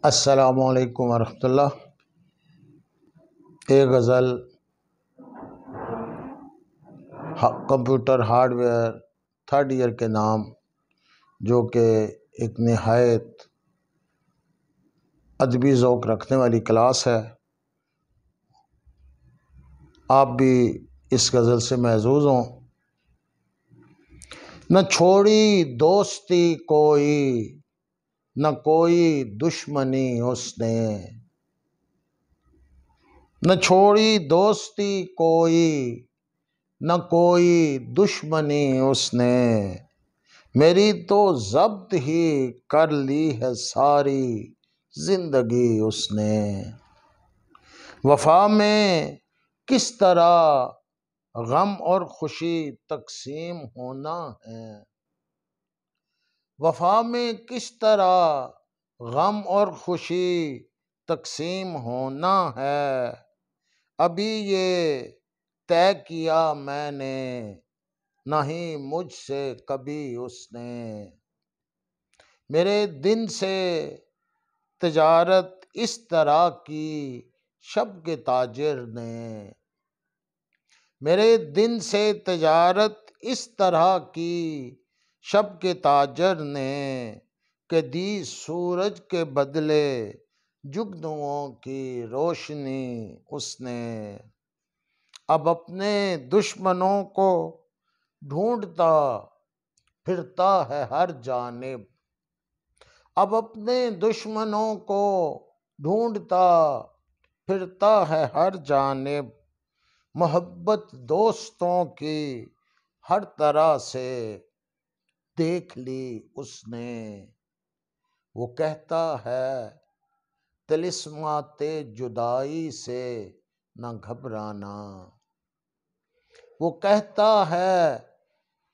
السلام علیکم ورحمۃ اللہ۔ ایک غزل computer hardware third year کے نام، جو کہ ایک نہایت ادبی ذوق رکھنے والی کلاس ہے۔ آپ بھی اس غزل سے محظوظ ہوں۔ نہ چھوڑی دوستی کوئی، نہ کوئی دشمنی اس نے، نہ چھوڑی دوستی کوئی، نہ کوئی دشمنی اس نے، میری تو ضبط ہی کر لی ہے ساری زندگی اس نے۔ وفا میں کس طرح غم اور خوشی تقسیم ہونا ہے، وفا میں کس طرح غم اور خوشی تقسیم ہونا ہے، ابھی یہ طے کیا میں نے، نہیں مجھ سے کبھی اس نے۔ میرے دن سے تجارت اس طرح کی شب کے تاجر نے، میرے دن سے تجارت اس طرح کی شب کے تاجر نے، کہ دی سورج کے بدلے جگنوؤں کی روشنی اس نے۔ اب اپنے دشمنوں کو ڈھونڈتا پھرتا ہے ہر جانب، اب اپنے دشمنوں کو ڈھونڈتا پھرتا ہے ہر جانب، محبت دوستوں کی ہر طرح سے دیکھ لی اس نے۔ وہ کہتا ہے طلسمات جدائی سے نہ گھبرانا، وہ کہتا ہے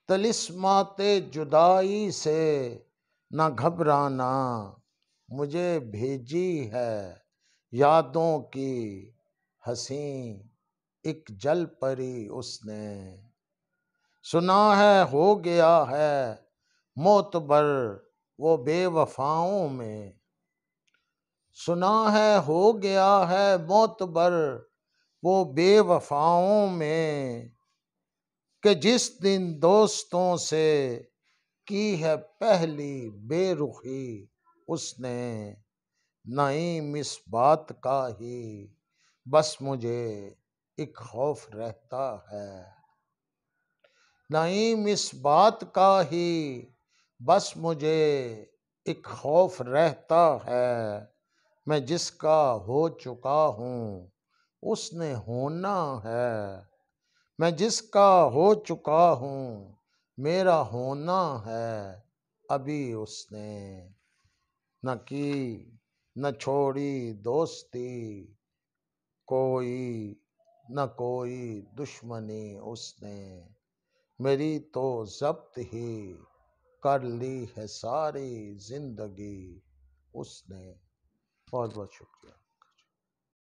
طلسمات جدائی سے نہ گھبرانا، مجھے بھیجی ہے یادوں کی حسین ایک جل پری اس نے۔ سنا ہے ہو گیا ہے معتبر وہ بے وفاؤں میں، سنا ہے ہو گیا ہے معتبر وہ بے وفاؤں میں، کہ جس دن دوستوں سے کی ہے پہلی بے رخی اس نے۔ نعیم اس بات کا ہی بس مجھے ایک خوف رہتا ہے، نعیم اس بات کا ہی بس مجھے ایک خوف رہتا ہے، میں جس کا ہو چکا ہوں اس نے ہونا ہے، میں جس کا ہو چکا ہوں میرا ہونا ہے ابھی اس نے۔ نہ کی نہ چھوڑی دوستی کوئی، نہ کوئی دشمنی اس نے، میری تو ضبط ہی کر لی ہے ساری زندگی اس نے۔ بہت بہت شکریہ۔